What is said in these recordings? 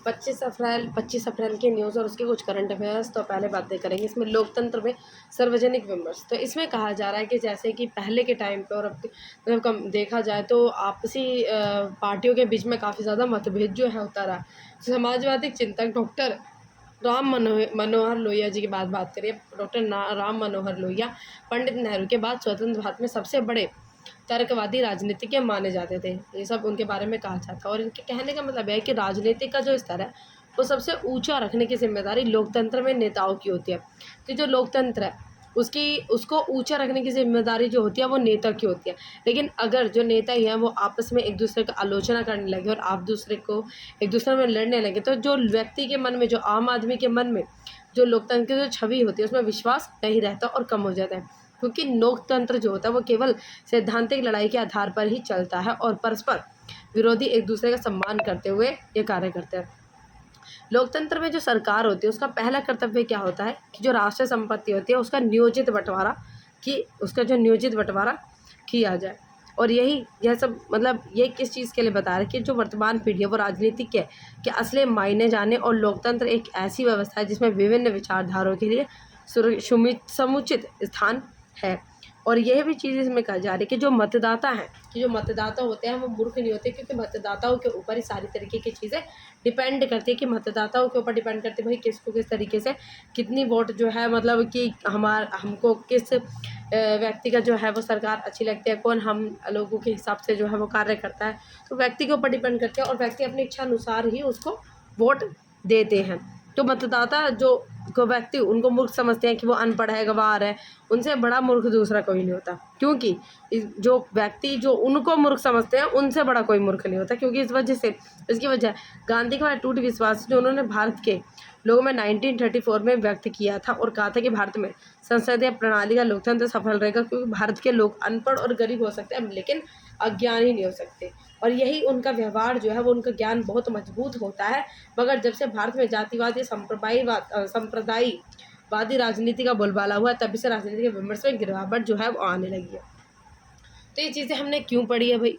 25 अप्रैल की न्यूज़ और उसके कुछ करंट अफेयर्स। तो पहले बातें करेंगे इसमें लोकतंत्र में सार्वजनिक विमर्श। तो इसमें कहा जा रहा है कि जैसे कि पहले के टाइम पे और अब मतलब कम देखा जाए तो आपसी पार्टियों के बीच में काफ़ी ज़्यादा मतभेद जो है होता रहा। समाजवादी चिंतक डॉक्टर राम मनोहर लोहिया जी की बात करिए। डॉक्टर राम मनोहर लोहिया पंडित नेहरू के बाद स्वतंत्र भारत में सबसे बड़े तर्कवादी राजनीतिज्ञ माने जाते थे। ये सब उनके बारे में कहा जाता है और इनके कहने का मतलब है कि राजनीति का जो स्तर है वो सबसे ऊंचा रखने की जिम्मेदारी लोकतंत्र में नेताओं की होती है। तो जो लोकतंत्र है उसको ऊंचा रखने की जिम्मेदारी जो होती है वो नेता की होती है। लेकिन अगर जो नेता ही हैं वो आपस में एक दूसरे का आलोचना करने लगे और आप दूसरे को एक दूसरे में लड़ने लगे तो जो व्यक्ति के मन में, जो आम आदमी के मन में जो लोकतंत्र की जो छवि होती है उसमें विश्वास नहीं रहता और कम हो जाता है। क्योंकि लोकतंत्र जो होता है वो केवल सैद्धांतिक लड़ाई के आधार पर ही चलता है और परस्पर विरोधी एक दूसरे का सम्मान करते हुए ये कार्य करते हैं। लोकतंत्र में जो सरकार होती है उसका पहला कर्तव्य क्या होता है कि जो राष्ट्रीय संपत्ति होती है उसका नियोजित बंटवारा किया जाए। और यह सब मतलब ये किस चीज़ के लिए बता रहे हैं कि जो वर्तमान पीढ़ी है वो राजनीतिक के असली मायने जाने और लोकतंत्र एक ऐसी व्यवस्था है जिसमें विभिन्न विचारधाराओं के लिए समुचित स्थान है। और यह भी चीज़ इसमें कहा जा रही है कि जो मतदाता होते हैं वो मूर्ख नहीं होते, क्योंकि मतदाताओं के ऊपर ही सारी तरीके की चीज़ें डिपेंड करती है कि मतदाताओं के ऊपर डिपेंड करती है भाई किसको किस तरीके से कितनी वोट जो है मतलब कि हमको किस व्यक्ति का जो है वो सरकार अच्छी लगती है, कौन हम लोगों के हिसाब से जो है वो कार्य करता है। तो व्यक्ति के ऊपर डिपेंड करते हैं और व्यक्ति अपनी इच्छा अनुसार ही उसको वोट देते हैं। तो मतदाता को व्यक्ति उनको मूर्ख समझते हैं कि वो अनपढ़ है, गंवार है, उनसे बड़ा मूर्ख दूसरा कोई नहीं होता। क्योंकि जो व्यक्ति जो उनको मूर्ख समझते हैं उनसे बड़ा कोई मूर्ख नहीं होता। क्योंकि इसकी वजह गांधी का अटूट विश्वास जो उन्होंने भारत के लोगों में 1934 में व्यक्त किया था और कहा था कि भारत में संसदीय प्रणाली का लोकतंत्र सफल रहेगा, क्योंकि भारत के लोग अनपढ़ और गरीब हो सकते हैं लेकिन अज्ञानी नहीं हो सकते। और यही उनका व्यवहार जो है वो उनका ज्ञान बहुत मजबूत होता है। मगर जब से भारत में जातिवाद या संप्रदायवादी राजनीति का बोलबाला हुआ तभी से राजनीति के विमर्श में गिरावट जो है वो आने लगी है। तो ये चीज़ें हमने क्यों पढ़ी है भाई?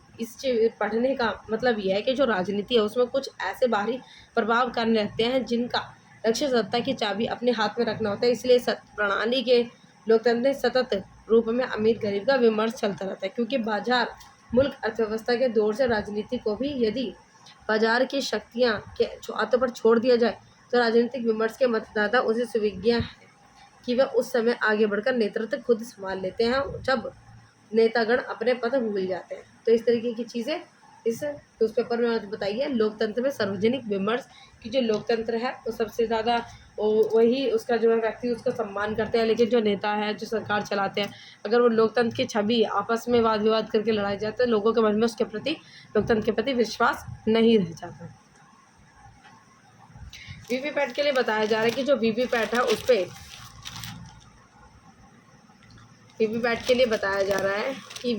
पढ़ने का मतलब ये है कि जो राजनीति है उसमें कुछ ऐसे बाहरी प्रभाव करने लगते हैं जिनका लक्ष्य सत्ता की चाबी अपने हाथ में रखना होता है। इसलिए प्रणाली के लोकतंत्र में सतत रूप में अमीर गरीब का विमर्श चलता रहता है। क्योंकि बाजार मुल्क अर्थव्यवस्था के दौर से राजनीति को भी यदि बाजार की शक्तियाँ के हाथों पर छोड़ दिया जाए तो राजनीतिक विमर्श के मतदाता उसे सुविज्ञ है कि वह उस समय आगे बढ़कर नेतृत्व खुद संभाल लेते हैं जब नेतागण अपने पद भूल जाते हैं। तो इस तरीके की चीज़ें इस न्यूज़पेपर में आज बताई है। लोकतंत्र में सार्वजनिक विमर्श की जो लोकतंत्र है वो सबसे ज़्यादा वही उसका जो है व्यक्ति उसका सम्मान करते हैं, लेकिन जो नेता है जो सरकार चलाते हैं अगर वो लोकतंत्र की छवि आपस में वाद विवाद करके लड़ाई जाए तो लोगों के मन में उसके प्रति लोकतंत्र के प्रति विश्वास नहीं रह जाता। वीवीपैट के लिए बताया जा रहा है कि जो वीवीपैट है उस पर वीवीपैट के लिए बताया जा रहा है कि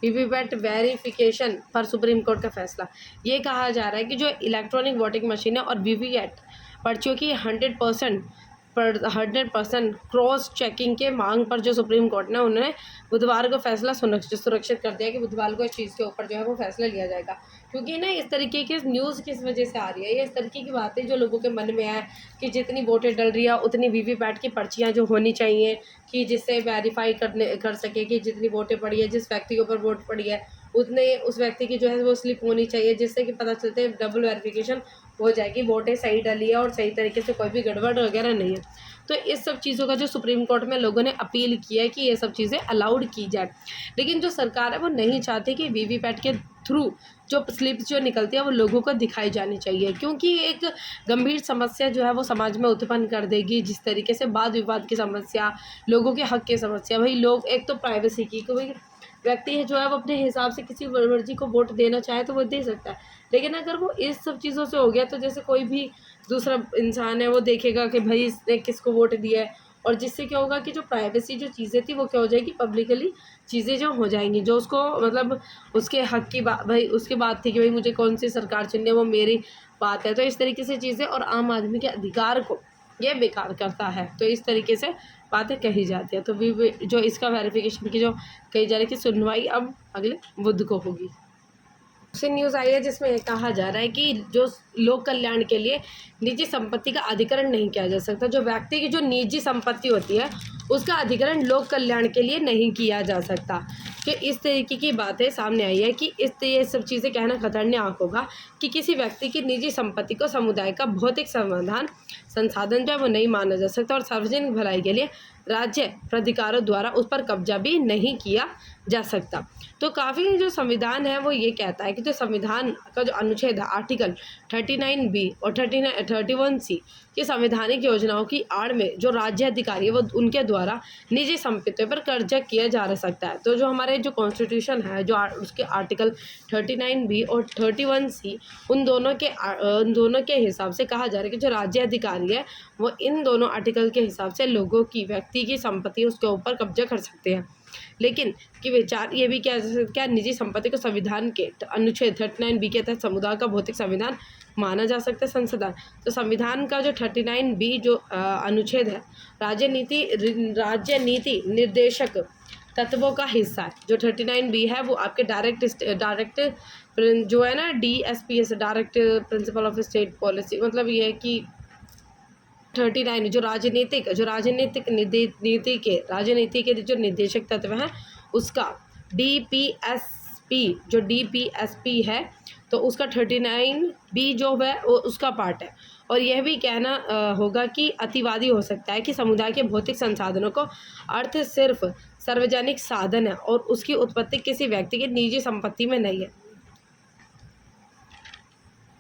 वीवीपैट वेरिफिकेशन पर सुप्रीम कोर्ट का फैसला। ये कहा जा रहा है कि जो इलेक्ट्रॉनिक वोटिंग मशीन है और वीवीपैट पर्चियों की 100% क्रॉस चेकिंग के मांग पर जो सुप्रीम कोर्ट ने उन्होंने बुधवार को फैसला सुरक्षित कर दिया कि बुधवार को इस चीज़ के ऊपर जो है वो फैसला लिया जाएगा। क्योंकि ना इस तरीके की न्यूज़ किस वजह से आ रही है, ये इस तरीके की बातें जो लोगों के मन में है कि जितनी वोटें डल रही है उतनी वीवीपैट की पर्चियाँ जो होनी चाहिए कि जिससे वेरीफाई कर सके कि जितनी वोटें पड़ी है, जिस व्यक्ति के ऊपर वोट पड़ी है उतने उस व्यक्ति की जो है वो स्लिप होनी चाहिए, जिससे कि पता चलते डबल वेरिफिकेशन हो जाएगी, वोटें सही डली है और सही तरीके से कोई भी गड़बड़ वगैरह नहीं है। तो इस सब चीज़ों का जो सुप्रीम कोर्ट में लोगों ने अपील किया है कि ये सब चीज़ें अलाउड की जाए। लेकिन जो सरकार है वो नहीं चाहती कि वीवीपैट के थ्रू जो स्लिप्स जो निकलती है वो लोगों को दिखाई जानी चाहिए, क्योंकि एक गंभीर समस्या जो है वो समाज में उत्पन्न कर देगी। जिस तरीके से वाद विवाद की समस्या, लोगों के हक की समस्या, भाई लोग एक तो प्राइवेसी की कोई व्यक्ति जो है वो अपने हिसाब से किसी मर्जी को वोट देना चाहे तो वो दे सकता है। लेकिन अगर वो इस सब चीज़ों से हो गया तो जैसे कोई भी दूसरा इंसान है वो देखेगा कि भाई इसने किसको वोट दिया है, और जिससे क्या होगा कि जो प्राइवेसी जो चीज़ें थी वो क्या हो जाएगी, पब्लिकली चीज़ें जो हो जाएंगी, जो उसको मतलब उसके हक की बात, भाई उसकी बात थी कि भाई मुझे कौन सी सरकार चुननी है वो मेरी बात है। तो इस तरीके से चीज़ें और आम आदमी के अधिकार को ये बेकार करता है। तो इस तरीके से बातें कही जाती है। तो जो इसका वेरिफिकेशन की जो कही जा रही है कि सुनवाई अब अगले बुध को होगी। दूसरी न्यूज़ आई है जिसमें कहा जा रहा है कि जो लोक कल्याण के लिए निजी संपत्ति का अधिग्रहण नहीं किया जा सकता। जो व्यक्ति की जो निजी संपत्ति होती है उसका अधिग्रहण लोक कल्याण के लिए नहीं किया जा सकता। कि इस तरीके की बातें सामने आई है कि ये सब चीज़ें कहना खतरनाक होगा कि किसी व्यक्ति की निजी संपत्ति को समुदाय का भौतिक संसाधन जो है वो नहीं माना जा सकता और सार्वजनिक भलाई के लिए राज्य प्राधिकारों द्वारा उस पर कब्जा भी नहीं किया जा सकता। तो काफ़ी जो संविधान है वो ये कहता है कि जो संविधान का जो अनुच्छेद है आर्टिकल 39B और 31C की संवैधानिक योजनाओं की आड़ में जो राज्य अधिकारी है वो उनके द्वारा निजी संपत्तियों पर कब्जा किया जा सकता है। तो जो हमारे जो कॉन्स्टिट्यूशन है जो उसके आर्टिकल 39B और 31C उन दोनों के हिसाब से कहा जा रहा है कि जो राज्य अधिकारी है वो इन दोनों आर्टिकल के हिसाब से लोगों की व्यक्ति की संपत्ति उसके ऊपर कब्जा कर सकते हैं। लेकिन कि विचार ये भी क्या निजी संपत्ति को संविधान के अनुच्छेद 39B के तहत समुदाय का भौतिक संविधान माना जा सकता है संविधान। तो संविधान का जो 39B जो अनुच्छेद है राज्य नीति निर्देशक तत्वों का हिस्सा है। जो 39B है वो आपके डायरेक्ट जो है ना DSPS direct principle of state policy, मतलब ये है कि 39 जो राजनीति के जो निर्देशक तत्व हैं उसका DPSP है तो उसका 39B जो है वो उसका पार्ट है। और यह भी कहना होगा कि अतिवादी हो सकता है कि समुदाय के भौतिक संसाधनों को अर्थ सिर्फ सार्वजनिक साधन है और उसकी उत्पत्ति किसी व्यक्ति की निजी संपत्ति में नहीं है।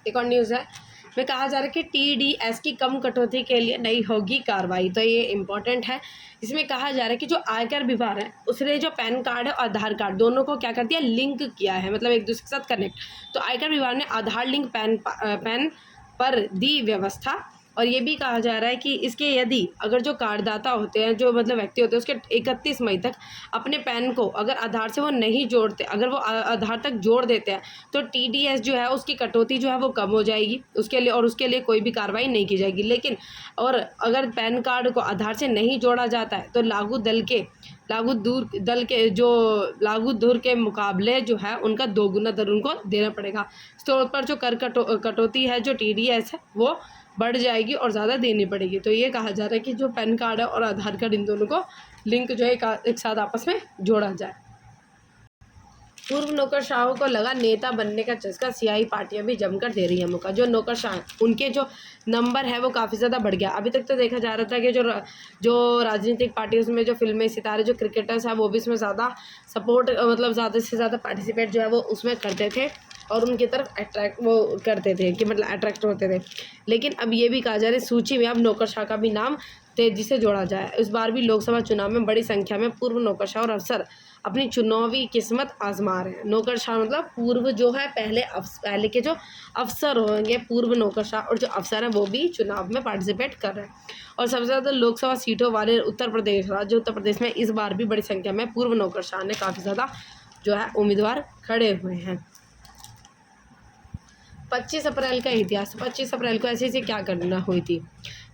एक और न्यूज़ है में कहा जा रहा है कि TDS की कम कटौती के लिए नहीं होगी कार्रवाई। तो ये इम्पोर्टेंट है। इसमें कहा जा रहा है कि जो आयकर विभाग है उसने जो पैन कार्ड है और आधार कार्ड दोनों को क्या कर दिया, लिंक किया है, मतलब एक दूसरे के साथ कनेक्ट। तो आयकर विभाग ने आधार लिंक पैन पर दी व्यवस्था। और ये भी कहा जा रहा है कि इसके यदि अगर जो कार्डदाता होते हैं जो मतलब व्यक्ति होते हैं उसके 31 मई तक अपने पैन को अगर आधार से वो नहीं जोड़ते, अगर वो आधार तक जोड़ देते हैं तो TDS जो है उसकी कटौती जो है वो कम हो जाएगी उसके लिए कोई भी कार्रवाई नहीं की जाएगी। लेकिन और अगर पैन कार्ड को आधार से नहीं जोड़ा जाता है तो लागू धुर के मुकाबले जो है उनका 2 गुना दर उनको देना पड़ेगा। इस तौर पर जो कर कटौती है जो TDS है वो बढ़ जाएगी और ज़्यादा देनी पड़ेगी। तो ये कहा जा रहा है कि जो पैन कार्ड है और आधार कार्ड इन दोनों को लिंक जो है एक साथ आपस में जोड़ा जाए। पूर्व नौकरशाहों को लगा नेता बनने का चस्का, सियासी पार्टियां भी जमकर दे रही है मौका। जो नौकरशाह उनके जो नंबर है वो काफ़ी ज़्यादा बढ़ गया। अभी तक तो देखा जा रहा था कि जो राजनीतिक पार्टी उसमें जो फिल्में सितारे जो क्रिकेटर्स हैं वो भी इसमें ज़्यादा सपोर्ट मतलब ज़्यादा से ज़्यादा पार्टिसिपेट जो है वो उसमें करते थे और उनकी तरफ अट्रैक्ट वो करते थे कि मतलब अट्रैक्ट होते थे। लेकिन अब ये भी कहा जा रहा है सूची में अब नौकरशाह का भी नाम तेजी से जोड़ा जाए। इस बार भी लोकसभा चुनाव में बड़ी संख्या में पूर्व नौकरशाह और अफसर अपनी चुनावी किस्मत आजमा रहे हैं। नौकरशाह मतलब पूर्व जो है पहले के जो अफसर होंगे पूर्व नौकरशाह और जो अफसर हैं वो भी चुनाव में पार्टिसिपेट कर रहे हैं। और सबसे ज़्यादा लोकसभा सीटों वाले राज्य उत्तर प्रदेश में इस बार भी बड़ी संख्या में पूर्व नौकरशाह ने काफ़ी ज़्यादा जो है उम्मीदवार खड़े हुए हैं। 25 अप्रैल का इतिहास। 25 अप्रैल को ऐसी क्या घटना हुई थी।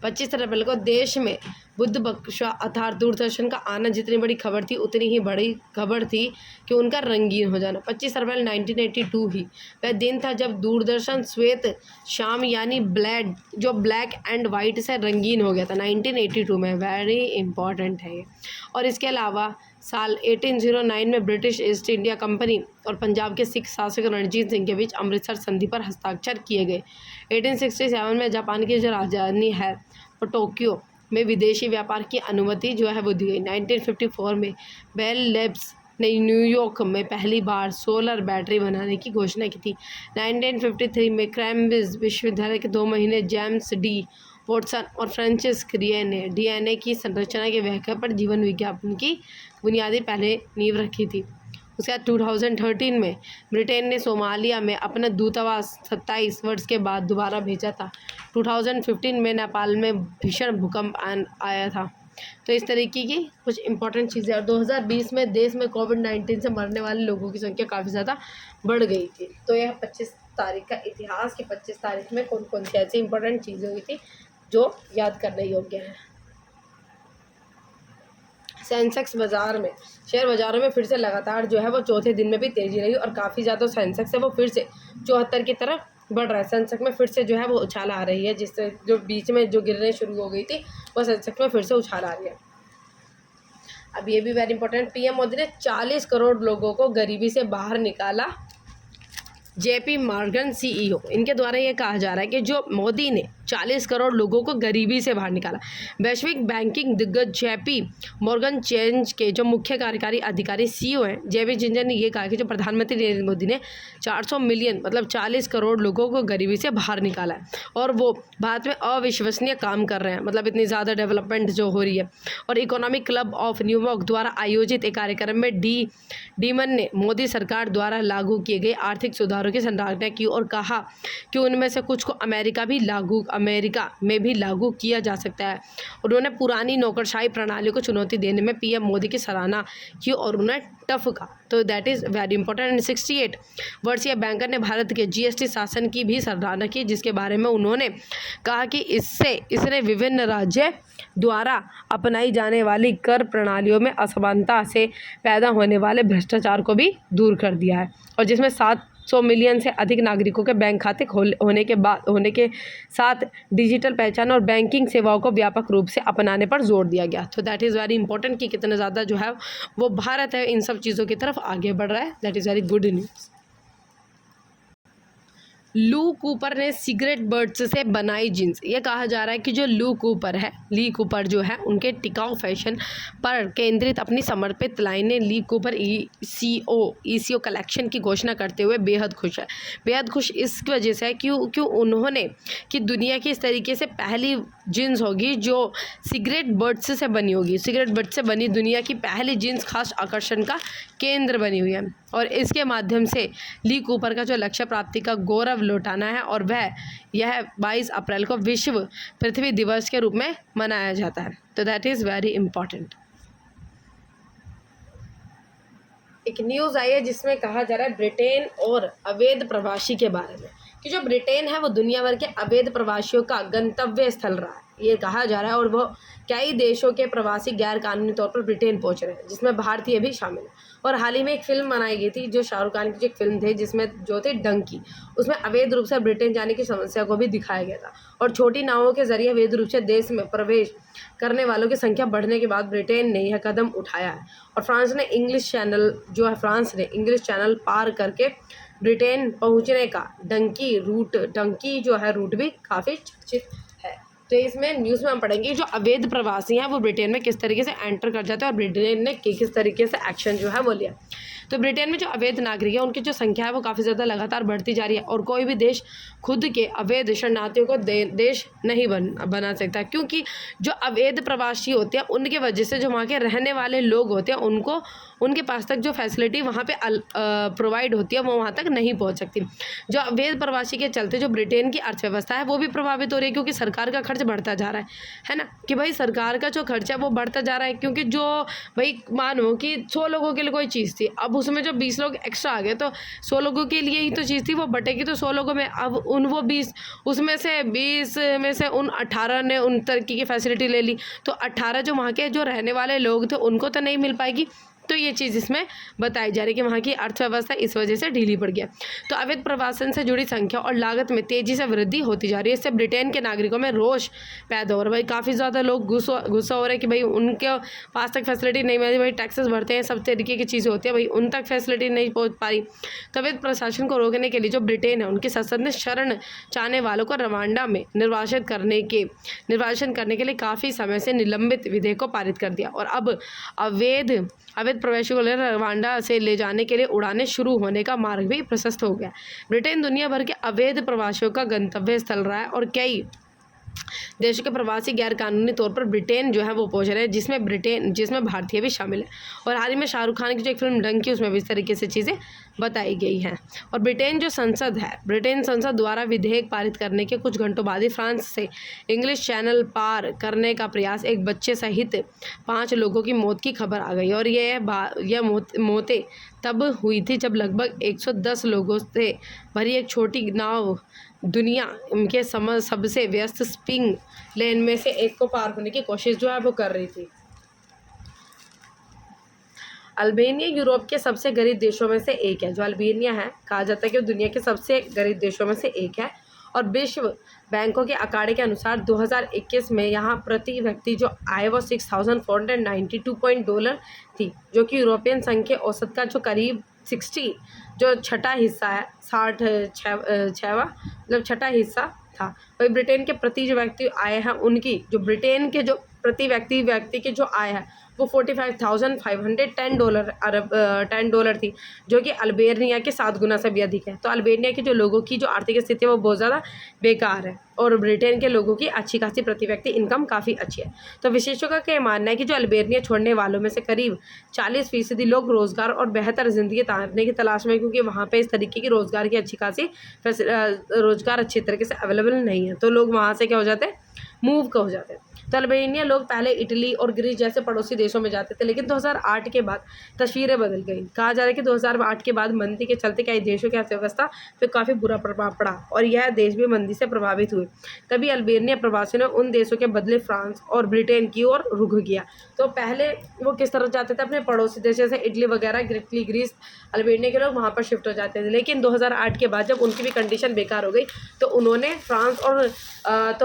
25 अप्रैल को देश में बुद्ध बख्शा अर्थात दूरदर्शन का आना जितनी बड़ी खबर थी उतनी ही बड़ी खबर थी कि उनका रंगीन हो जाना। 25 अप्रैल 1982 ही वह दिन था जब दूरदर्शन श्वेत शाम यानी ब्लैक एंड वाइट से रंगीन हो गया था 1982 में। वेरी इंपॉर्टेंट है ये। और इसके अलावा साल 1809 में ब्रिटिश ईस्ट इंडिया कंपनी और पंजाब के सिख शासक रणजीत सिंह के बीच अमृतसर संधि पर हस्ताक्षर किए गए। 1867 में जापान की जो राजधानी है वो टोक्यो में विदेशी व्यापार की अनुमति जो है वो दी गई। 1954 में बेल लैब्स ने न्यूयॉर्क में पहली बार सोलर बैटरी बनाने की घोषणा की थी। 1953 में कैम्ब्रिज विश्वविद्यालय के 2 महीने जेम्स डी वॉटसन और फ्रांसिस क्रिए ने DNA की संरचना के व्याख्या पर जीवन विज्ञापन की बुनियादी पहले नींव रखी थी। उसके बाद 2013 में ब्रिटेन ने सोमालिया में अपना दूतावास 27 वर्ष के बाद दोबारा भेजा था। 2015 में नेपाल में भीषण भूकंप आया था। तो इस तरीके की कुछ इंपॉर्टेंट चीज़ें। और 2020 में देश में कोविड-19 से मरने वाले लोगों की संख्या काफ़ी ज़्यादा बढ़ गई थी। तो यह 25 तारीख का इतिहास की 25 तारीख में कौन कौन सी ऐसी इंपॉर्टेंट चीज़ें हुई थी जो याद करने योग्य है। सेंसेक्स शेयर बाज़ारों में फिर से लगातार जो है वो चौथे दिन में भी तेज़ी रही और काफ़ी ज़्यादा सेंसेक्स है वो फिर से 74 की तरफ बढ़ रहा है। सेंसेक्स में फिर से जो है वो उछाल आ रही है, जिससे जो बीच में जो गिरने शुरू हो गई थी वो सेंसेक्स में फिर से उछाल आ रही है। अब ये भी वेरी इंपॉर्टेंट, पीएम मोदी ने 40 करोड़ लोगों को गरीबी से बाहर निकाला। जेपी मॉर्गन सीईओ, इनके द्वारा ये कहा जा रहा है कि जो मोदी ने 40 करोड़ लोगों को गरीबी से बाहर निकाला। वैश्विक बैंकिंग दिग्गज जेपी मॉर्गन चेंज के जो मुख्य कार्यकारी अधिकारी सीईओ हैं जेपी जिंजर ने ये कहा कि जो प्रधानमंत्री नरेंद्र मोदी ने 400 मिलियन मतलब 40 करोड़ लोगों को गरीबी से बाहर निकाला है और वो भारत में अविश्वसनीय काम कर रहे हैं, मतलब इतनी ज़्यादा डेवलपमेंट जो हो रही है। और इकोनॉमिक क्लब ऑफ न्यूयॉर्क द्वारा आयोजित एक कार्यक्रम में डीमन ने मोदी सरकार द्वारा लागू किए गए आर्थिक सुधारों की सराहना की और कहा कि उनमें से कुछ को अमेरिका में भी लागू किया जा सकता है। उन्होंने पुरानी नौकरशाही प्रणाली को चुनौती देने में पीएम मोदी की सराहना की और उन्हें टफ कहा, तो that is very important. And 68 वर्षीय बैंकर ने भारत के जीएसटी शासन की भी सराहना की, जिसके बारे में उन्होंने कहा कि इसने विभिन्न राज्य द्वारा अपनाई जाने वाली कर प्रणालियों में असमानता से पैदा होने वाले भ्रष्टाचार को भी दूर कर दिया है, और जिसमें 700 मिलियन से अधिक नागरिकों के बैंक खाते होने के साथ डिजिटल पहचान और बैंकिंग सेवाओं को व्यापक रूप से अपनाने पर जोर दिया गया। तो दैट इज़ वेरी इंपॉर्टेंट कि कितना ज़्यादा जो है वो भारत है इन सब चीज़ों की तरफ आगे बढ़ रहा है। That is very good news. लू कूपर ने सिगरेट बर्ड्स से बनाई जीन्स। ये कहा जा रहा है कि जो ली कूपर जो है उनके टिकाऊ फैशन पर केंद्रित अपनी समर्पित लाइन ने ली कूपर ईसीओ कलेक्शन की घोषणा करते हुए बेहद खुश इस वजह से क्यों उन्होंने कि दुनिया की इस तरीके से पहली जीन्स होगी जो सिगरेट बर्ड्स से बनी होगी। सिगरेट बर्ड्स से बनी दुनिया की पहली जीन्स खास आकर्षण का केंद्र बनी हुई है और इसके माध्यम से ली कूपर का जो लक्ष्य प्राप्ति का गौरव लौटाना है और यह 22 अप्रैल को विश्व पृथ्वी दिवस के रूप में मनाया जाता है। तो दैट इज़ वेरी इंपॉर्टेंट। एक न्यूज़ आई है जिसमें कहा जा रहा है ब्रिटेन और अवैध प्रवासी के बारे में कि जो ब्रिटेन है वो दुनिया भर के अवैध प्रवासियों का गंतव्य स्थल रहा है, ये कहा जा रहा है। और वो कई देशों के प्रवासी गैर कानूनी तौर पर ब्रिटेन पहुंच रहे हैं, जिसमें भारतीय भी शामिल है। और हाल ही में एक फिल्म बनाई गई थी जो शाहरुख खान की जो एक फिल्म थी जिसमें जो थी डंकी, उसमें अवैध रूप से ब्रिटेन जाने की समस्या को भी दिखाया गया था। और छोटी नावों के जरिए अवैध रूप से देश में प्रवेश करने वालों की संख्या बढ़ने के बाद ब्रिटेन ने यह कदम उठाया है और फ्रांस ने इंग्लिश चैनल पार करके ब्रिटेन पहुंचने का डंकी जो है रूट भी काफ़ी चर्चित है। तो इसमें न्यूज़ में हम पढ़ेंगे जो अवैध प्रवासी हैं वो ब्रिटेन में किस तरीके से एंटर कर जाते हैं और ब्रिटेन ने किस तरीके से एक्शन जो है वो लिया। तो ब्रिटेन में जो अवैध नागरिक है उनकी जो संख्या है वो काफ़ी ज़्यादा लगातार बढ़ती जा रही है और कोई भी देश खुद के अवैध शरणार्थियों को देश नहीं बना सकता, क्योंकि जो अवैध प्रवासी होते हैं उनके वजह से जो वहाँ के रहने वाले लोग होते हैं उनके पास तक जो फैसिलिटी वहाँ पे प्रोवाइड होती है वो वहाँ तक नहीं पहुँच सकती। जो अवैध प्रवासी के चलते जो ब्रिटेन की अर्थव्यवस्था है वो भी प्रभावित हो रही है, क्योंकि सरकार का खर्च बढ़ता जा रहा है ना, कि भाई सरकार का जो खर्च है वो बढ़ता जा रहा है। क्योंकि जो भाई मानो कि 100 लोगों के लिए कोई चीज़ थी, अब उसमें जो 20 लोग एक्स्ट्रा आ गए तो 100 लोगों के लिए ही तो चीज़ थी वो बटेगी, तो 100 लोगों में अब वो 20 उसमें से 20 में से उन 18 ने उन तरीके की फैसिलिटी ले ली, तो 18 जो वहाँ के जो रहने वाले लोग थे उनको तो नहीं मिल पाएगी। तो ये चीज़ इसमें बताई जा रही है कि वहाँ की अर्थव्यवस्था इस वजह से ढीली पड़ गया। तो अवैध प्रवासन से जुड़ी संख्या और लागत में तेज़ी से वृद्धि होती जा रही है। इससे ब्रिटेन के नागरिकों में रोष पैदा हो रहा है। भाई काफ़ी ज़्यादा लोग गुस्सा हो रहे हैं कि भाई उनके पास तक फैसिलिटी नहीं मिलती, भाई टैक्सेस भरते हैं, सब तरीके की चीज़ें होती है, भाई उन तक फैसिलिटी नहीं पहुँच पा रही। तो अवैध प्रशासन को रोकने के लिए जो ब्रिटेन है उनकी संसद ने शरण चाहने वालों को रवांडा में निर्वासन करने के लिए काफ़ी समय से निलंबित विधेयक को पारित कर दिया और अब अवैध प्रवासियों को रवांडा से ले जाने के लिए उड़ानें शुरू होने का मार्ग भी प्रशस्त हो गया। ब्रिटेन दुनिया भर के अवैध प्रवासियों का गंतव्य स्थल रहा है और कई देशों के प्रवासी गैर कानूनी तौर पर ब्रिटेन जो है वो पहुंच रहे हैं, जिसमें भारतीय भी शामिल है। और हाल ही में शाहरुख खान की जो एक फिल्म डंकी उसमें भी इस तरीके से चीज़ें बताई गई हैं। और ब्रिटेन संसद द्वारा विधेयक पारित करने के कुछ घंटों बाद ही फ्रांस से इंग्लिश चैनल पार करने का प्रयास एक बच्चे सहित 5 लोगों की मौत की खबर आ गई। और यह मौतें तब हुई थी जब लगभग 110 लोगों से भरी एक छोटी नाव दुनिया के सबसे व्यस्त स्पिंग लेन में से एक को पार होने की कोशिश जो है वो कर रही थी। अल्बानिया यूरोप के सबसे गरीब देशों में से एक है। जो अल्बानिया है, कहा जाता है कि वो दुनिया के सबसे गरीब देशों में से एक है। और विश्व बैंकों के आंकड़े के अनुसार 2021 में यहाँ प्रति व्यक्ति जो आय वो $6,492 थी, जो कि यूरोपियन संघ के औसत का जो करीब 60 जो छठा हिस्सा है, 66वां मतलब छठा हिस्सा था। वही ब्रिटेन के प्रति जो व्यक्ति आय है उनकी, जो ब्रिटेन के जो प्रति व्यक्ति की जो आय है वो $45,510 थी, जो कि अल्बानिया के 7 गुना से भी अधिक है। तो अल्बानिया के जो लोगों की जो आर्थिक स्थिति है वो बहुत ज़्यादा बेकार है, और ब्रिटेन के लोगों की अच्छी खासी प्रति व्यक्ति इनकम काफ़ी अच्छी है। तो विशेषज्ञों का मानना है कि जो अल्बानिया छोड़ने वालों में से करीब 40% लोग रोज़गार और बेहतर ज़िंदगी तारने की तलाश में, क्योंकि वहाँ पे इस तरीके की रोज़गार की अच्छी खासी रोज़गार अच्छी तरीके से अवेलेबल नहीं है, तो लोग वहाँ से क्या हो जाते हैं, मूव हो जाते हैं। तो अल्बानिया लोग पहले इटली और ग्रीस जैसे पड़ोसी देशों में जाते थे, लेकिन 2008 के बाद तस्वीरें बदल गई। कहा जा रहा है कि 2008 के बाद मंदी के चलते कई देशों की अर्थव्यवस्था पे काफ़ी बुरा प्रभाव पड़ा, और यह देश भी मंदी से प्रभावित हुए। तभी अल्बानिया प्रवासियों ने उन देशों के बदले फ्रांस और ब्रिटेन की ओर रुख किया। तो पहले वो किस तरह जाते थे, अपने पड़ोसी देश जैसे इटली वगैरह, ग्रीस, अल्बानिया के लोग वहाँ पर शिफ्ट हो जाते थे। लेकिन 2008 के बाद जब उनकी भी कंडीशन बेकार हो गई, तो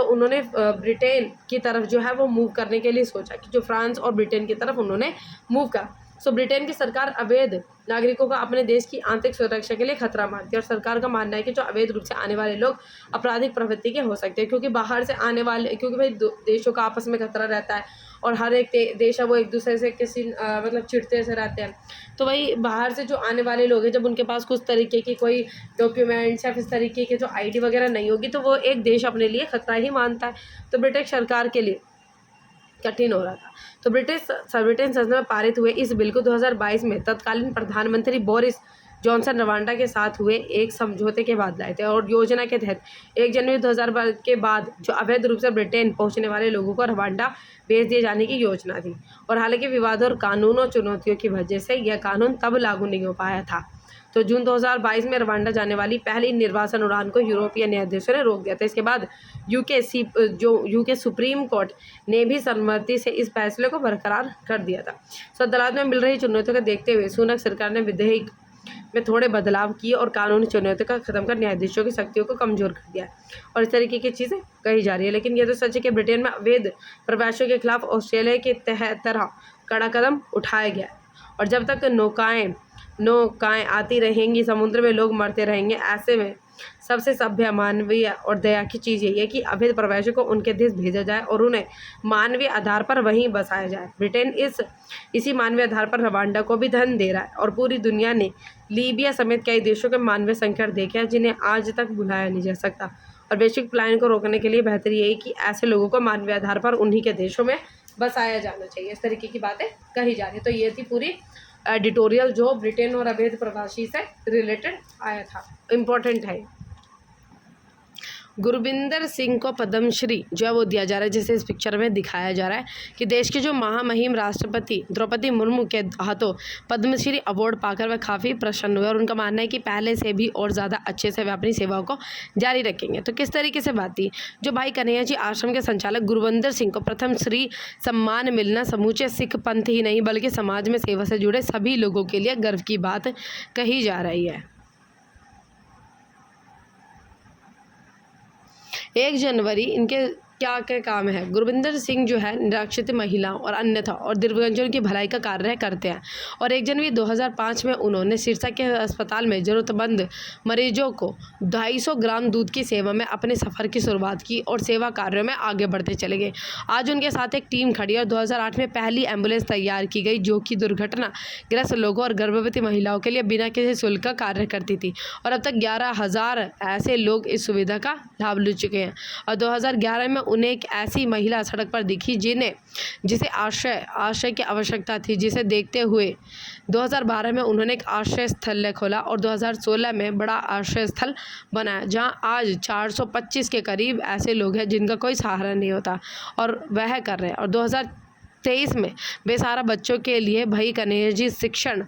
उन्होंने ब्रिटेन की तरफ जो है वो मूव करने के लिए सोचा, कि जो फ्रांस और ब्रिटेन की तरफ उन्होंने मूव करा। सो ब्रिटेन की सरकार अवैध नागरिकों का अपने देश की आंतरिक सुरक्षा के लिए खतरा मानती है, और सरकार का मानना है कि जो अवैध रूप से आने वाले लोग आपराधिक प्रवृत्ति के हो सकते हैं, क्योंकि बाहर से आने वाले, क्योंकि भाई देशों का आपस में खतरा रहता है, और हर एक देश है वो एक दूसरे से मतलब चिढ़ते से रहते हैं। तो वही बाहर से जो आने वाले लोग हैं, जब उनके पास कुछ तरीके की कोई डॉक्यूमेंट्स या फिर तरीके के जो ID वगैरह नहीं होगी, तो वो एक देश अपने लिए खतरा ही मानता है। तो ब्रिटिश सरकार के लिए कठिन हो रहा था। तो ब्रिटेन संसद में पारित हुए इस बिल को 2022 में तत्कालीन प्रधानमंत्री बोरिस जॉनसन रवांडा के साथ हुए एक समझौते के बाद लाए थे, और योजना के तहत 1 जनवरी 2022 के बाद जो अवैध रूप से ब्रिटेन पहुंचने वाले लोगों को रवांडा भेज दिए जाने की योजना थी। और हालांकि विवादों और कानूनों चुनौतियों की वजह से यह कानून तब लागू नहीं हो पाया था। तो जून 2022 में रवांडा जाने वाली पहली निर्वासन उड़ान को यूरोपीय न्यायाधीशों ने रोक दिया था। इसके बाद यूके सुप्रीम कोर्ट ने भी सहमति से इस फैसले को बरकरार कर दिया था। तो अदालत में मिल रही चुनौतियों को देखते हुए सुनक सरकार ने विधेयक में थोड़े बदलाव किए और कानूनी चुनौतियों का खत्म कर न्यायाधीशों की शक्तियों को कमजोर कर दिया, और इस तरीके की चीज़ें कही जा रही है। लेकिन यह तो सच है कि ब्रिटेन में अवैध प्रवासियों के खिलाफ ऑस्ट्रेलिया के तरह कड़ा कदम उठाया गया है, और जब तक नौकाएं आती रहेंगी, समुद्र में लोग मरते रहेंगे। ऐसे में सबसे सभ्य, मानवीय और दया की चीज़ यही है कि अवैध प्रवासियों को उनके देश भेजा जाए और उन्हें मानवीय आधार पर वहीं बसाया जाए। ब्रिटेन इसी मानवीय आधार पर रवांडा को भी धन दे रहा है, और पूरी दुनिया ने लीबिया समेत कई देशों के मानवीय संकट देखे हैं जिन्हें आज तक भुलाया नहीं जा सकता। और वैश्विक पलायन को रोकने के लिए बेहतर यही कि ऐसे लोगों को मानवीय आधार पर उन्हीं के देशों में बसाया जाना चाहिए। इस तरीके की बातें कही जा रही है। तो ये थी पूरी एडिटोरियल जो ब्रिटेन और अवैध प्रवासी से रिलेटेड आया था, इम्पोर्टेंट है। गुरविंदर सिंह को पद्मश्री जो है वो दिया जा रहा है, जैसे इस पिक्चर में दिखाया जा रहा है कि देश के जो महामहिम राष्ट्रपति द्रौपदी मुर्मू के हाथों पद्मश्री अवार्ड पाकर वह काफ़ी प्रसन्न हुए, और उनका मानना है कि पहले से भी और ज़्यादा अच्छे से वे अपनी सेवाओं को जारी रखेंगे। तो किस तरीके से बात थी, जो भाई कन्हैया जी आश्रम के संचालक गुरविंदर सिंह को प्रथम श्री सम्मान मिलना समूचे सिख पंथ ही नहीं बल्कि समाज में सेवा से जुड़े सभी लोगों के लिए गर्व की बात कही जा रही है। 1 जनवरी इनके क्या क्या काम है। गुरविंदर सिंह जो है निराश्रित महिलाओं और अन्यथा और दिव्यांगजनों की भलाई का कार्य करते हैं, और 1 जनवरी 2005 में उन्होंने सिरसा के अस्पताल में ज़रूरतमंद मरीजों को 250 ग्राम दूध की सेवा में अपने सफ़र की शुरुआत की और सेवा कार्यों में आगे बढ़ते चले गए। आज उनके साथ एक टीम खड़ी है, और 2008 में पहली एम्बुलेंस तैयार की गई जो कि दुर्घटनाग्रस्त लोगों और गर्भवती महिलाओं के लिए बिना किसी शुल्क का कार्य करती थी, और अब तक 11,000 ऐसे लोग इस सुविधा का लाभ ले चुके हैं। और 2011 में उन्हें एक ऐसी महिला सड़क पर दिखी जिसे आश्रय की आवश्यकता थी, जिसे देखते हुए 2012 में उन्होंने एक आश्रय स्थल खोला और 2016 में बड़ा आश्रय स्थल बनाया, जहां आज 425 के करीब ऐसे लोग हैं जिनका कोई सहारा नहीं होता, और वह कर रहे हैं। और 2023 में बेसहारा बच्चों के लिए भाई कन्हैया जी शिक्षण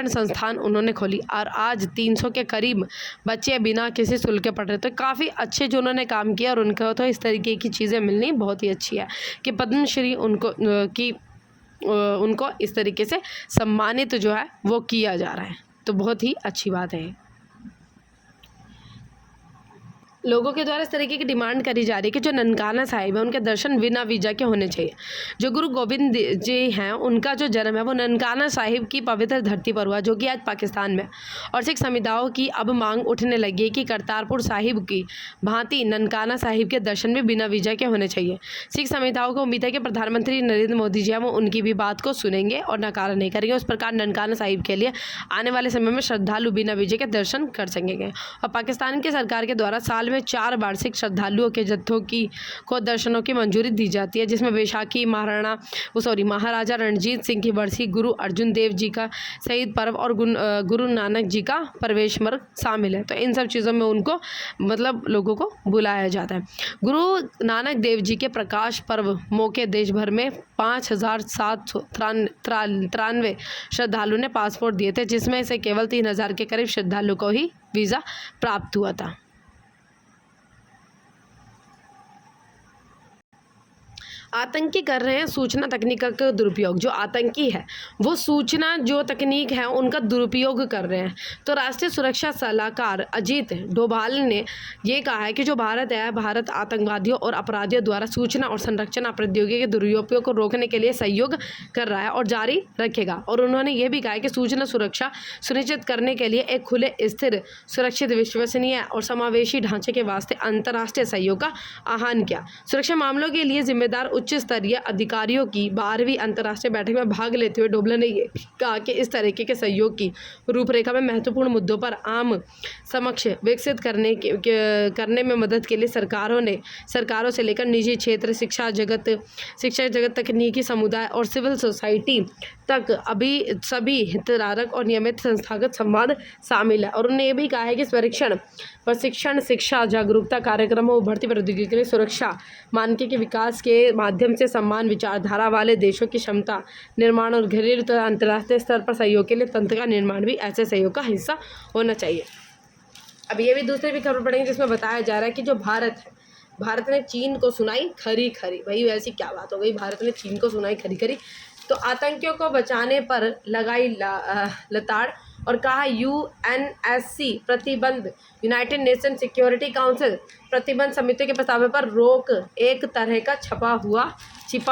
संस्थान उन्होंने खोली, और आज 300 के करीब बच्चे बिना किसी शुल्क के पढ़ रहे। तो काफ़ी अच्छे जो उन्होंने काम किया, और उनको तो इस तरीके की चीज़ें मिलनी बहुत ही अच्छी है कि पद्मश्री उनको की उनको इस तरीके से सम्मानित जो है वो किया जा रहा है। तो बहुत ही अच्छी बात है। लोगों के द्वारा इस तरीके की डिमांड करी जा रही है कि जो ननकाना साहिब है उनके दर्शन बिना वीज़ा के होने चाहिए। जो गुरु गोविंद जी हैं उनका जो जन्म है वो ननकाना साहिब की पवित्र धरती पर हुआ, जो कि आज पाकिस्तान में। और सिख समुदायों की अब मांग उठने लगी है कि करतारपुर साहिब की भांति ननकाना साहिब के दर्शन भी बिना वीज़ा के होने चाहिए। सिख समुदायों को उम्मीद है कि प्रधानमंत्री नरेंद्र मोदी जी हैं वो उनकी भी बात को सुनेंगे और नकार नहीं करेंगे। उस प्रकार ननकाना साहिब के लिए आने वाले समय में श्रद्धालु बिना वीज़ा के दर्शन कर सकेंगे। और पाकिस्तान की सरकार के द्वारा साल में 4 वार्षिक श्रद्धालुओं के जत्थों को दर्शनों की मंजूरी दी जाती है, जिसमें वैशाखी, महाराजा रणजीत सिंह की बरसी, गुरु अर्जुन देव जी का शहीद पर्व और गुरु नानक जी का प्रवेश मार्ग शामिल है। तो इन सब चीज़ों में उनको मतलब लोगों को बुलाया जाता है। गुरु नानक देव जी के प्रकाश पर्व मौके देश भर में 5,793 श्रद्धालुओं ने पासपोर्ट दिए थे, जिसमें से केवल 3,000 के करीब श्रद्धालुओं को ही वीज़ा प्राप्त हुआ था। आतंकी कर रहे हैं सूचना तकनीक का दुरुपयोग। जो आतंकी है वो सूचना जो तकनीक है उनका दुरुपयोग कर रहे हैं। तो राष्ट्रीय सुरक्षा सलाहकार अजीत डोभाल ने ये कहा है कि जो भारत आतंकवादियों और अपराधियों द्वारा सूचना और संरक्षण प्रौद्योगिकी के दुरुपयोग को रोकने के लिए सहयोग कर रहा है और जारी रखेगा। और उन्होंने ये भी कहा है कि सूचना सुरक्षा सुनिश्चित करने के लिए एक खुले, स्थिर, सुरक्षित, विश्वसनीय और समावेशी ढांचे के वास्ते अंतर्राष्ट्रीय सहयोग का आह्वान किया। सुरक्षा मामलों के लिए जिम्मेदार उच्च स्तरीय अधिकारियों की 12वीं अंतर्राष्ट्रीय बैठक में भाग लेते हुए डोभाल ने ये कहा कि इस तरीके के सहयोग की रूपरेखा में महत्वपूर्ण मुद्दों पर आम समक्ष विकसित करने में मदद के लिए सरकारों से लेकर निजी क्षेत्र, शिक्षा जगत, तकनीकी समुदाय और सिविल सोसाइटी तक अभी सभी हितधारक और नियमित संस्थागत संवाद शामिल है। और उन्होंने ये भी कहा है कि प्रशिक्षण, शिक्षा, जागरूकता कार्यक्रमों, उभरती प्रौद्योगिकी के लिए सुरक्षा मानकों के विकास के माध्यम से समान विचारधारा वाले देशों की क्षमता निर्माण और घरेलू तथा अंतर्राष्ट्रीय स्तर पर सहयोग के लिए तंत्र का निर्माण भी ऐसे सहयोग का हिस्सा होना चाहिए। अब ये भी दूसरी भी खबर पढ़ेंगे जिसमें बताया जा रहा है कि जो भारत ने चीन को सुनाई खरी भाई वैसी क्या बात हो गई, भारत ने चीन को सुनाई खरी। तो आतंकियों को बचाने पर लगाई लताड़ और कहा UNSC प्रतिबंध, यूनाइटेड नेशन सिक्योरिटी काउंसिल प्रतिबंध समिति के प्रस्ताव पर रोक एक तरह का छिपा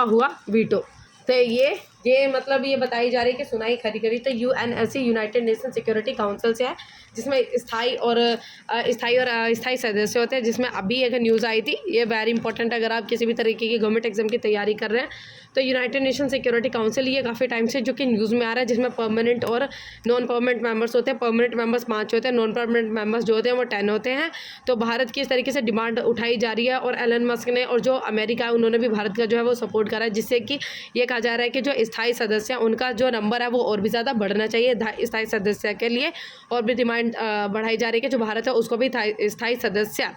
हुआ वीटो। तो ये मतलब ये बताई जा रही है कि सुनाई खरी। तो UNSC United nation security council से है, जिसमें स्थायी सदस्य होते हैं। जिसमें अभी एक न्यूज़ आई थी, ये वेरी इंपॉर्टेंट अगर आप किसी भी तरीके की गवर्नमेंट एग्जाम की तैयारी कर रहे हैं तो यूनाइटेड नेशन सिक्योरिटी काउंसिल ये काफ़ी टाइम से जो कि न्यूज़ में आ रहा है, जिसमें परमानेंट और नॉन परमानेंट मेंबर्स होते हैं। परमानेंट मेंबर्स 5 होते हैं, नॉन परमानेंट मेंबर्स जो होते हैं वो 10 होते हैं। तो भारत की इस तरीके से डिमांड उठाई जा रही है और एलन मस्क ने और जो अमेरिका है उन्होंने भी भारत का जो है वो सपोर्ट करा है, जिससे कि ये कहा जा रहा है कि जो स्थायी सदस्य हैं उनका जो नंबर है वो और भी ज़्यादा बढ़ना चाहिए। स्थायी सदस्य के लिए और भी डिमांड बढ़ाई जा रही है कि जो भारत है उसको भी स्थायी सदस्य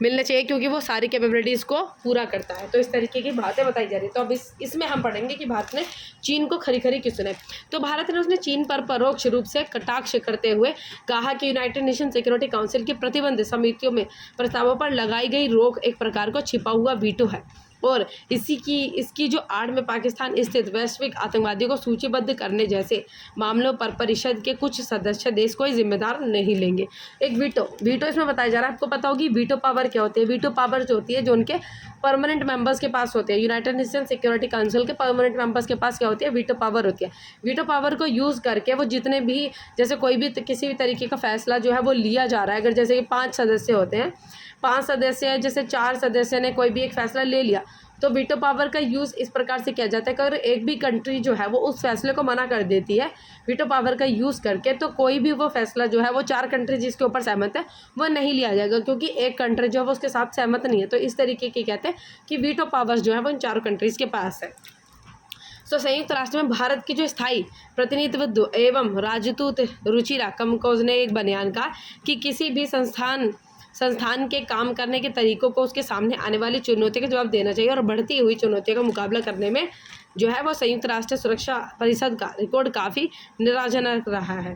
मिलना चाहिए, क्योंकि वो सारी कैपेबिलिटीज़ को पूरा करता है। तो इस तरीके की बातें बताई जा रही है। तो अब इसमें हम पढ़ेंगे कि भारत ने चीन को खरी क्यों सुने। तो भारत ने उसने चीन पर परोक्ष रूप से कटाक्ष करते हुए कहा कि यूनाइटेड नेशन सिक्योरिटी काउंसिल की प्रतिबंध समितियों में प्रस्तावों पर लगाई गई रोक एक प्रकार का छिपा हुआ वीटो है और इसकी जो आड़ में पाकिस्तान स्थित वैश्विक आतंकवादियों को सूचीबद्ध करने जैसे मामलों पर परिषद के कुछ सदस्य देश कोई जिम्मेदार नहीं लेंगे। एक वीटो इसमें बताया जा रहा है। आपको पता होगी वीटो पावर क्या होती है। वीटो पावर जो होती है जो उनके परमानेंट मेंबर्स के पास होते हैं, यूनाइटेड नेशन सिक्योरिटी काउंसिल के परमानेंट मेंबर्स के पास क्या होती है, वीटो पावर होती है। वीटो पावर को यूज़ करके वो जितने भी जैसे कोई भी किसी भी तरीके का फैसला जो है वो लिया जा रहा है, अगर जैसे कि 5 सदस्य होते हैं, 5 सदस्य हैं, जैसे 4 सदस्य ने कोई भी एक फैसला ले लिया तो वीटो पावर का यूज़ इस प्रकार से किया जाता है कि अगर एक भी कंट्री जो है वो उस फैसले को मना कर देती है वीटो पावर का यूज़ करके, तो कोई भी वो फैसला जो है वो 4 कंट्री जिसके ऊपर सहमत है वो नहीं लिया जाएगा, क्योंकि एक कंट्री जो है वो उसके साथ सहमत नहीं है। तो इस तरीके की कहते हैं कि वीटो पावर्स जो है वो इन 4 कंट्रीज़ के पास है। तो संयुक्त राष्ट्र में भारत की जो स्थायी प्रतिनिधित्व एवं राजदूत रुचिरा कमकोज ने एक बयान कहा कि किसी भी संस्थान के काम करने के तरीकों को उसके सामने आने वाली चुनौतियों का जवाब देना चाहिए और बढ़ती हुई चुनौतियों का मुकाबला करने में जो है वो संयुक्त राष्ट्र सुरक्षा परिषद का रिकॉर्ड काफ़ी निराशाजनक रहा है।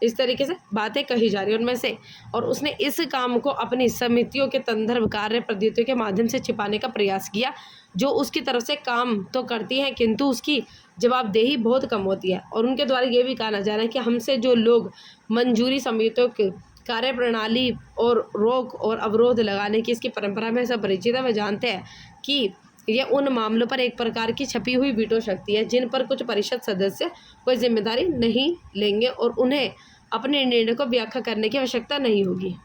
इस तरीके से बातें कही जा रही है उनमें से। और उसने इस काम को अपनी समितियों के संदर्भ कार्य पद्धतियों के माध्यम से छिपाने का प्रयास किया, जो उसकी तरफ से काम तो करती हैं किंतु उसकी जवाबदेही बहुत कम होती है। और उनके द्वारा ये भी कहा जा रहा है कि हमसे जो लोग मंजूरी समितियों के कार्यप्रणाली और रोक और अवरोध लगाने की इसकी परंपरा में सब परिचित है, वे जानते हैं कि यह उन मामलों पर एक प्रकार की छपी हुई वीटो शक्ति है जिन पर कुछ परिषद सदस्य कोई जिम्मेदारी नहीं लेंगे और उन्हें अपने निर्णय को व्याख्या करने की आवश्यकता नहीं होगी।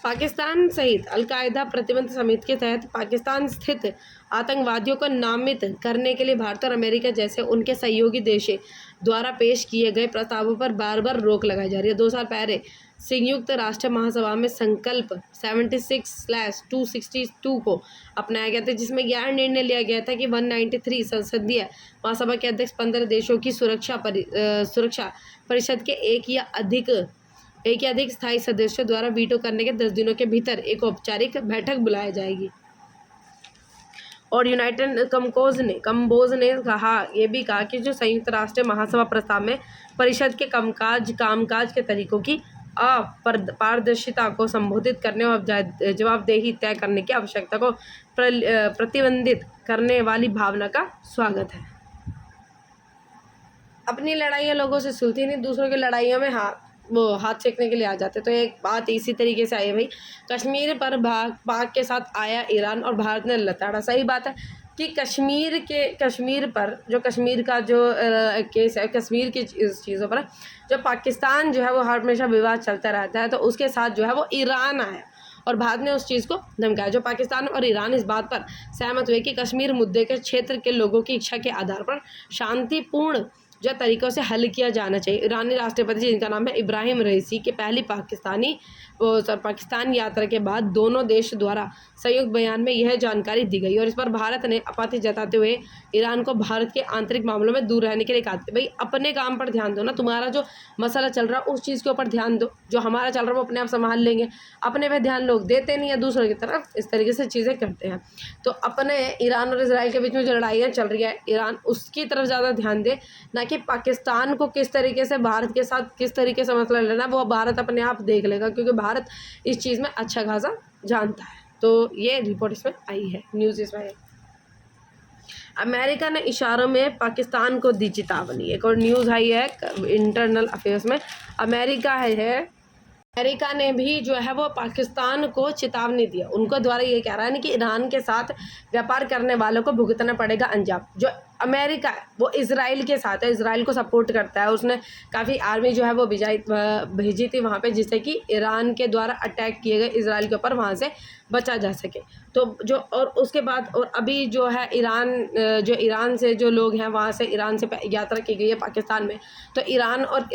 पाकिस्तान सहित अलकायदा प्रतिबंध समिति के तहत पाकिस्तान स्थित आतंकवादियों को नामित करने के लिए भारत और अमेरिका जैसे उनके सहयोगी देशों द्वारा पेश किए गए प्रस्तावों पर बार बार रोक लगाई जा रही है। 2 साल पहले संयुक्त राष्ट्र महासभा में संकल्प 76/262 को अपनाया गया था, जिसमें यह निर्णय लिया गया था कि 193 संसदीय महासभा के अध्यक्ष 15 देशों की सुरक्षा परिषद के एक या अधिक स्थायी सदस्यों द्वारा वीटो करने के 10 दिनों के भीतर एक औपचारिक बैठक बुलाई जाएगी। और यूनाइटेड कंबोज ने ये भी कहा कि जो संयुक्त राष्ट्र महासभा प्रस्ताव में परिषद के कामकाज के तरीकों की अपारदर्शिता को संबोधित करने और जवाबदेही तय करने की आवश्यकता को प्रतिबंधित करने वाली भावना का स्वागत है। अपनी लड़ाइयाँ लोगों से सुलझती नहीं, दूसरों की लड़ाइयों में हाथ सेकने के लिए आ जाते। तो एक बात इसी तरीके से आई है भाई, कश्मीर पर पाक के साथ आया ईरान और भारत ने लताड़ा। सही बात है कि कश्मीर पर जो कश्मीर का जो केस है, कश्मीर की चीज़ों पर जो पाकिस्तान जो है वो हमेशा विवाद चलता रहता है, तो उसके साथ जो है वो ईरान आया और भारत ने उस चीज़ को धमकाया। जो पाकिस्तान और ईरान इस बात पर सहमत हुए कि कश्मीर मुद्दे के क्षेत्र के लोगों की इच्छा के आधार पर शांतिपूर्ण जो तरीक़ों से हल किया जाना चाहिए। ईरानी राष्ट्रपति जिनका नाम है इब्राहिम रईसी के पहली पाकिस्तान यात्रा के बाद दोनों देश द्वारा संयुक्त बयान में यह जानकारी दी गई और इस पर भारत ने आपत्ति जताते हुए ईरान को भारत के आंतरिक मामलों में दूर रहने के लिए कहा। भाई अपने काम पर ध्यान दो ना, तुम्हारा जो मसला चल रहा है उस चीज़ के ऊपर ध्यान दो, जो हमारा चल रहा है वो अपने आप संभाल लेंगे। अपने पे ध्यान लोग देते नहीं है, दूसरों की तरफ इस तरीके से चीज़ें करते हैं। तो अपने ईरान और इजराइल के बीच में जो लड़ाइयाँ चल रही है, ईरान उसकी तरफ ज़्यादा ध्यान दे, ना कि पाकिस्तान को किस तरीके से भारत के साथ किस तरीके से मसला लेना वो भारत अपने आप देख लेगा, क्योंकि भारत इस चीज़ में अच्छा खासा जानता है। तो ये रिपोर्ट इसमें आई है, न्यूज़ इसमें है। अमेरिका ने इशारों में पाकिस्तान को दी चेतावनी। एक और न्यूज़ आई है इंटरनल अफेयर्स में, अमेरिका ने भी जो है वो पाकिस्तान को चेतावनी दिया। उनको द्वारा ये कह रहा है कि ईरान के साथ व्यापार करने वालों को भुगतना पड़ेगा अंजाम। जो अमेरिका है वो इजराइल के साथ है, इजराइल को सपोर्ट करता है। उसने काफ़ी आर्मी जो है वो भेजी थी वहाँ पे, जिससे कि ईरान के द्वारा अटैक किए गए इजराइल के ऊपर वहाँ से बचा जा सके। तो जो और उसके बाद और अभी जो है ईरान से जो लोग हैं वहाँ से ईरान से यात्रा की गई है पाकिस्तान में। तो ईरान और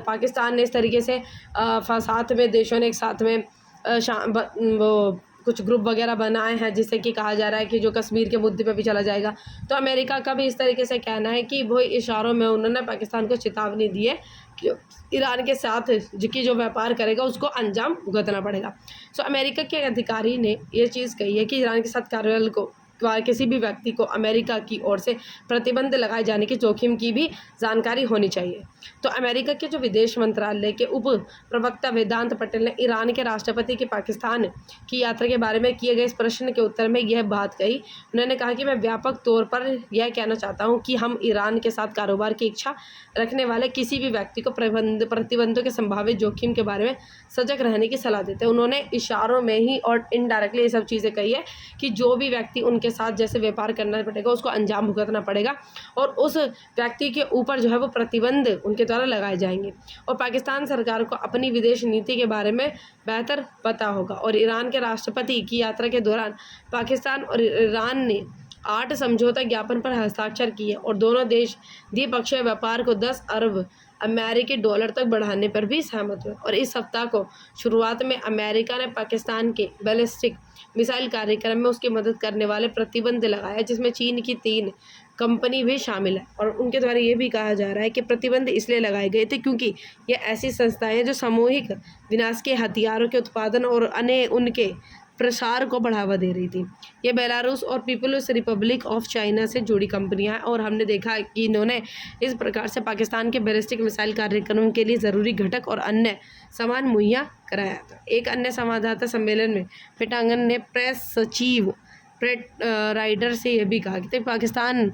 पाकिस्तान ने इस तरीके से साथ में देशों ने एक साथ में वो कुछ ग्रुप वगैरह बनाए हैं, जिससे कि कहा जा रहा है कि जो कश्मीर के मुद्दे पे भी चला जाएगा। तो अमेरिका का भी इस तरीके से कहना है कि वो इशारों में उन्होंने पाकिस्तान को चेतावनी दी है कि ईरान के साथ जो व्यापार करेगा उसको अंजाम भुगतना पड़ेगा। सो अमेरिका के अधिकारी ने ये चीज़ कही है कि ईरान के साथ कार्रवाई को किसी भी व्यक्ति को अमेरिका की ओर से प्रतिबंध लगाए जाने की जोखिम की भी जानकारी होनी चाहिए। तो अमेरिका के जो विदेश मंत्रालय के उप प्रवक्ता वेदांत पटेल ने ईरान के राष्ट्रपति की पाकिस्तान की यात्रा के बारे में किए गए इस प्रश्न के उत्तर में यह बात कही। उन्होंने कहा कि मैं व्यापक तौर पर यह कहना चाहता हूं कि हम ईरान के साथ कारोबार की इच्छा रखने वाले किसी भी व्यक्ति को प्रतिबंधों के संभावित जोखिम के बारे में सजग रहने की सलाह देते हैं। उन्होंने इशारों में ही और इनडायरेक्टली ये सब चीज़ें कही है कि जो भी व्यक्ति उनके साथ जैसे व्यापार करना पड़ेगा उसको अंजाम भुगतना पड़ेगा और उस व्यक्ति के ऊपर जो है वो प्रतिबंध उनके द्वारा लगाए जाएंगे। और पाकिस्तान सरकार को अपनी विदेश नीति के बारे में बेहतर पता होगा। और ईरान के राष्ट्रपति की यात्रा के दौरान पाकिस्तान और ईरान ने 8 समझौता ज्ञापन पर हस्ताक्षर किए और दोनों देश द्विपक्षीय व्यापार को 10 अरब अमेरिकी डॉलर तक बढ़ाने पर भी सहमत हुए। और इस सप्ताह को शुरुआत में अमेरिका ने पाकिस्तान के बैलिस्टिक मिसाइल कार्यक्रम में उसकी मदद करने वाले प्रतिबंध लगाया, जिसमें चीन की 3 कंपनी भी शामिल है। और उनके द्वारा ये भी कहा जा रहा है कि प्रतिबंध इसलिए लगाए गए थे क्योंकि ये ऐसी संस्थाएं हैं जो सामूहिक विनाश के हथियारों के उत्पादन और अन्य उनके प्रसार को बढ़ावा दे रही थी। ये बेलारूस और पीपल्स रिपब्लिक ऑफ चाइना से जुड़ी कंपनियां हैं और हमने देखा कि इन्होंने इस प्रकार से पाकिस्तान के बैलिस्टिक मिसाइल कार्यक्रम के लिए ज़रूरी घटक और अन्य सामान मुहैया कराया था। एक अन्य संवाददाता सम्मेलन में पेंटागन ने प्रेस सचिव प्रेट राइडर से यह भी कहा कि पाकिस्तान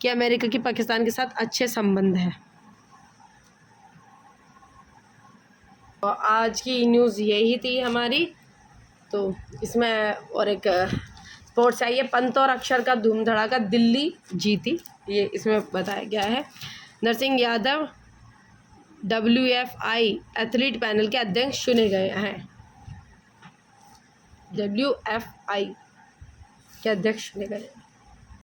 के अमेरिका की पाकिस्तान के साथ अच्छे संबंध हैं। और आज की न्यूज़ यही थी हमारी। तो इसमें और एक स्पोर्ट्स चाहिए, पंत और अक्षर का धूम धड़ाका, दिल्ली जीती, ये इसमें बताया गया है। Narsingh Yadav WFI athlete panel के अध्यक्ष चुने गए हैं। WFI के अध्यक्ष चुने गए।